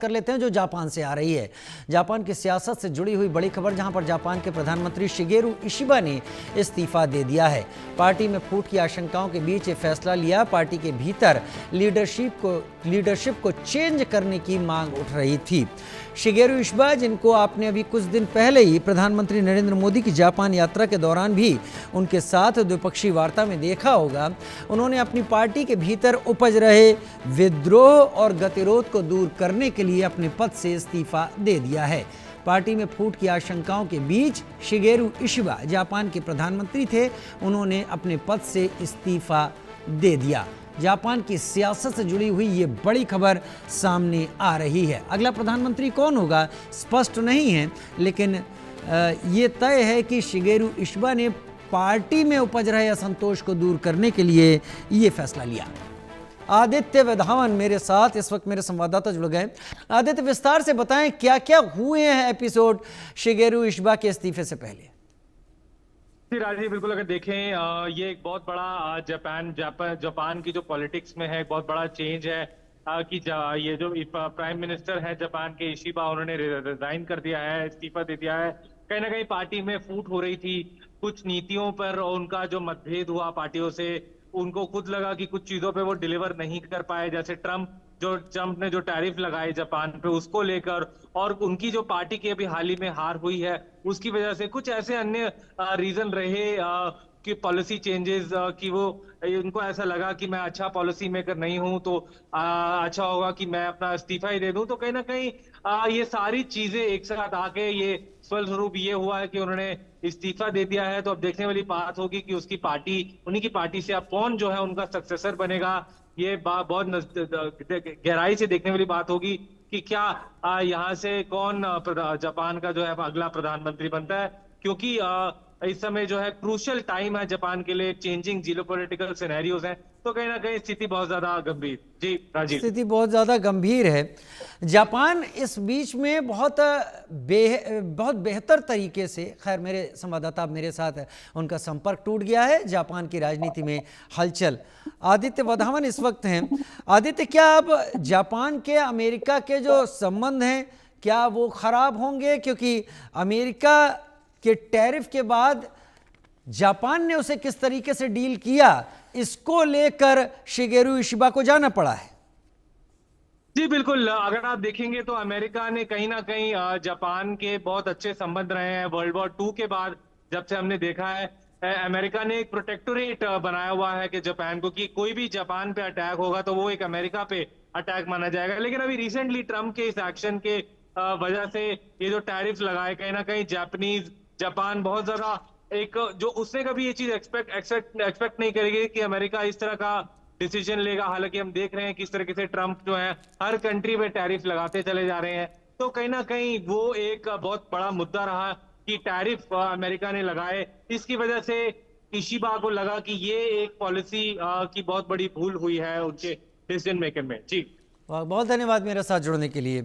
कर लेते हैं जो जापान से आ रही है। जापान की सियासत से जुड़ी हुई बड़ी खबर, जहां पर जापान के प्रधानमंत्री शिगेरू इशिबा ने इस्तीफा दे दिया है। पार्टी में फूट की आशंकाओं के बीच ये फैसला लिया। पार्टी के भीतर लीडरशिप को चेंज करने की मांग उठ रही थी। शिगेरू इशिबा, जिनको आपने अभी कुछ दिन पहले ही प्रधानमंत्री नरेंद्र मोदी की जापान यात्रा के दौरान भी उनके साथ द्विपक्षीय वार्ता में देखा होगा, उन्होंने अपनी पार्टी के भीतर उपज रहे विद्रोह और गतिरोध को दूर करने के लिए अपने पद से इस्तीफा दे दिया है। पार्टी में फूट की आशंकाओं के बीच शिगेरू इशिबा जापान के प्रधानमंत्री थे, उन्होंने अपने पद से इस्तीफा दे दिया। जापान की सियासत से जुड़ी हुई ये बड़ी खबर सामने आ रही है। अगला प्रधानमंत्री कौन होगा स्पष्ट नहीं है, लेकिन ये तय है कि शिगेरू इशिबा ने पार्टी में उपज रहे असंतोष को दूर करने के लिए ये फैसला लिया। आदित्य वधावन मेरे साथ इस वक्त मेरे संवाददाता जुड़ गए। आदित्य, विस्तार से बताएं क्या क्या हुए हैं एपिसोड शिगेरू इशिबा के इस्तीफे से पहले। जी राजीव, बिल्कुल अगर देखें ये एक बहुत बड़ा जापान की जो पॉलिटिक्स में है, एक बहुत बड़ा चेंज है कि ये जो प्राइम मिनिस्टर है जापान के इशिबा, उन्होंने रिजाइन कर दिया है, इस्तीफा दे दिया है। कहीं ना कहीं पार्टी में फूट हो रही थी कुछ नीतियों पर, उनका जो मतभेद हुआ पार्टियों से, उनको खुद लगा कि कुछ चीजों पे वो डिलीवर नहीं कर पाए, जैसे ट्रम्प ने जो टैरिफ लगाए जापान पे उसको लेकर, और उनकी जो पार्टी की अभी हाल ही में हार हुई है उसकी वजह से, कुछ ऐसे अन्य रीजन रहे कि पॉलिसी चेंजेस कि वो उनको ऐसा लगा कि मैं अच्छा पॉलिसी मेकर नहीं हूं, तो अच्छा होगा कि मैं अपना इस्तीफा ही दे दूं। तो कहीं ना कहीं ये सारी चीजें एक साथ आके ये फलस्वरूप ये हुआ है कि उन्होंने इस्तीफा दे दिया है। तो अब देखने वाली बात होगी कि उन्हीं की पार्टी से अब कौन जो है उनका सक्सेसर बनेगा। ये बहुत गहराई से देखने वाली बात होगी कि क्या यहाँ से कौन जापान का जो है अगला प्रधानमंत्री बनता है, क्योंकि इस समय जो है क्रूशियल टाइम है जापान के लिए, चेंजिंग जियोपॉलिटिकल सिनेरियोज हैं, तो कहीं ना कहीं स्थिति बहुत ज्यादा गंभीर। जी राजीव, स्थिति बहुत ज़्यादा गंभीर है। जापान इस बीच में बहुत बेहतर तरीके से, खैर मेरे संवाददाता मेरे साथ है, उनका संपर्क टूट गया है। जापान की राजनीति में हलचल। आदित्य वधावन इस वक्त हैं। आदित्य, क्या अब जापान के अमेरिका के जो संबंध हैं क्या वो खराब होंगे, क्योंकि अमेरिका के टैरिफ के बाद जापान ने उसे किस तरीके से डील किया, इसको लेकर शिगेरू इशिबा को जाना पड़ा है। जी बिल्कुल, अगर आप देखेंगे तो अमेरिका ने कहीं ना कहीं जापान के बहुत अच्छे संबंध रहे हैं वर्ल्ड वॉर 2 के बाद। जब से हमने देखा है अमेरिका ने एक प्रोटेक्टोरेट बनाया हुआ है कि जापान को, कि कोई भी जापान पे अटैक होगा तो वो एक अमेरिका पे अटैक माना जाएगा। लेकिन अभी रिसेंटली ट्रम्प के इस एक्शन के वजह से ये जो टैरिफ लगाए, कहीं ना कहीं जापान बहुत ज्यादा एक जो उसने कभी ये चीज एक्सपेक्ट नहीं करेगी कि अमेरिका इस तरह का डिसीजन लेगा। हालांकि हम देख रहे हैं किस तरीके से ट्रम्प जो है हर कंट्री में टैरिफ लगाते चले जा रहे हैं। तो कहीं ना कहीं वो एक बहुत बड़ा मुद्दा रहा कि टैरिफ अमेरिका ने लगाए। इसकी वजह से इशिबा को लगा कि ये एक पॉलिसी की बहुत बड़ी भूल हुई है उनके डिसीजन मेकर में। जी बहुत धन्यवाद मेरे साथ जुड़ने के लिए।